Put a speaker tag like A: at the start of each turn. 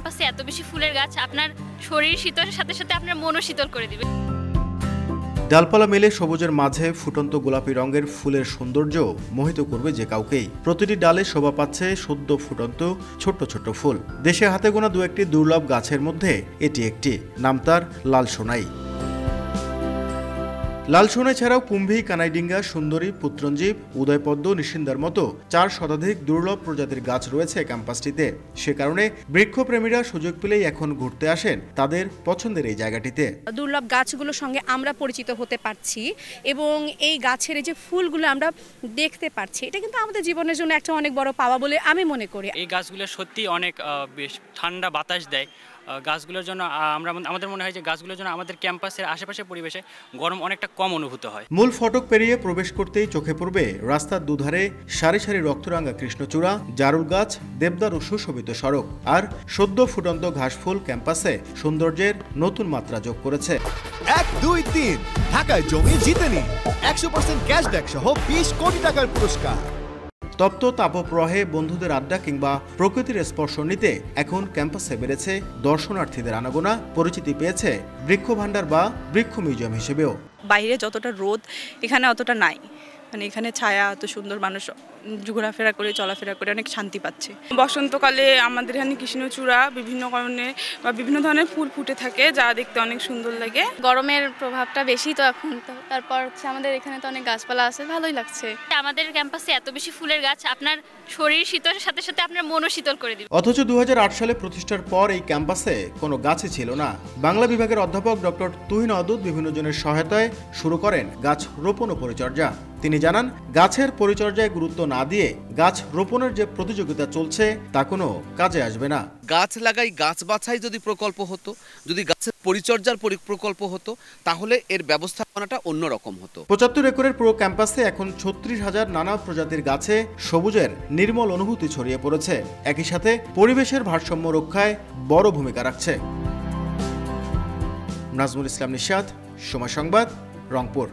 A: ক্যাম্পাসে এত বেশি ফুলের গাছ আপনার শরীর শীতলের সাথে সাথে আপনার মনও শীতল করে দিবে।
B: ডালপালা মেলে সবুজের মাঝে ফুটন্ত গোলাপি রঙের ফুলের সৌন্দর্য মোহিত করবে যে কাউকেই। প্রতিটি ডালে শোভা পাচ্ছে সদ্য ফুটন্ত ছোট্ট ছোট্ট ফুল। দেশে হাতে গোনা দু একটি দুর্লভ গাছের মধ্যে এটি একটি, নাম তার লাল সোনাই। লাল সোনাই ছাড়াও কুম্ভী, কানাইডিঙ্গা, সুন্দরী, পুত্রঞ্জীব, উদয়পদ্ম, নিশিন্দার মতো 4 শতাধিক দুর্লভ প্রজাতির গাছ রয়েছে ক্যাম্পাসটিতে। সে কারণে বৃক্ষপ্রেমীরা সুযোগ পেলেই এখন ঘুরতে আসেন তাদের পছন্দের এই জায়গাটিতে।
C: দুর্লভ গাছগুলোর সঙ্গে আমরা পরিচিত হতে পারছি এবং এই গাছের যে ফুলগুলো আমরা দেখতে পারছি, এটা কিন্তু আমাদের জীবনের জন্য একটা অনেক বড় পাওয়া বলে আমি মনে করি।
D: এই গাছগুলো সত্যি অনেক বেশ ঠান্ডা বাতাস দেয়। গাছগুলোর জন্য আমাদের মনে হয় যে গাছগুলোর জন্য আমাদের ক্যাম্পাসের আশেপাশের পরিবেশে গরম অনেকটা কম অনুভূত হয়।
B: মূল ফটক পেরিয়ে প্রবেশ করতেই চোখে পড়বে রাস্তার দুধারে সারি সারি রক্তরাঙ্গা কৃষ্ণচূড়া, জারুল গাছ, দেবদার ও সুশোভিত সড়ক আর সদ্য ফুটন্ত ঘাসফুল ক্যাম্পাসে সৌন্দর্যের নতুন মাত্রা যোগ করেছে।
E: 1, 2, 3 ঢাকায় জমি জিতে নিন 100% ক্যাশব্যাক সহ 20 কোটি টাকার পুরস্কার।
B: তপ্ত তাপপ্রবাহে বন্ধুদের আড্ডা কিংবা প্রকৃতির স্পর্শ নিতে এখন ক্যাম্পাসে বেড়েছে দর্শনার্থীদের আনাগোনা। পরিচিতি পেয়েছে বৃক্ষ ভাণ্ডার বা বৃক্ষ মিউজিয়াম হিসেবেও।
F: বাইরে যতটা রোদ এখানে অতটা নাই, মানে এখানে ছায়া এত সুন্দর, মানুষ ঘোরাফেরা করে চলাফেরা করে অনেক শান্তি পাচ্ছে। বসন্তকালে আমাদের এখানে কৃষ্ণচূড়া বিভিন্ন কারণে বা বিভিন্ন ধরনের ফুল ফুটে থাকে, যা দেখতে অনেক সুন্দর লাগে।
A: গরমের প্রভাবটা বেশি তো এখন, তারপর আমাদের এখানে তো অনেক গাছপালা আছে, ভালোই লাগছে। আমাদের ক্যাম্পাসে এত বেশি ফুলের গাছ আপনার শরীর শীতলের সাথে সাথে আপনার মনও শীতল করে দিবে।
B: অথচ 2008 সালে প্রতিষ্ঠার পর এই ক্যাম্পাসে কোনো গাছই ছিল না। বাংলা বিভাগের অধ্যাপক ডক্টর তুহিন অদূত বিভিন্ন জনের সহায়তায় শুরু করেন গাছ রোপণ ও পরিচর্যা। তিনি জানান, গাছের পরিচর্যায় গুরুত্ব না দিয়ে গাছ রোপণের যে প্রতিযোগিতা চলছে তা কোনো কাজে আসবে না।
G: গাছ লাগাই গাছ বাছাই যদি প্রকল্প হতো, যদি গাছের পরিচর্যার প্রকল্প হতো, তাহলে এর ব্যবস্থাপনাটা অন্যরকম হতো।
B: 75 একরের পুরো ক্যাম্পাসে এখন 36,000 নানা প্রজাতির গাছে সবুজের নির্মল অনুভূতি ছড়িয়ে পড়েছে। একই সাথে পরিবেশের ভারসাম্য রক্ষায় বড় ভূমিকা রাখছে। নাজমুল ইসলাম নিশাত, সময় সংবাদ, রংপুর।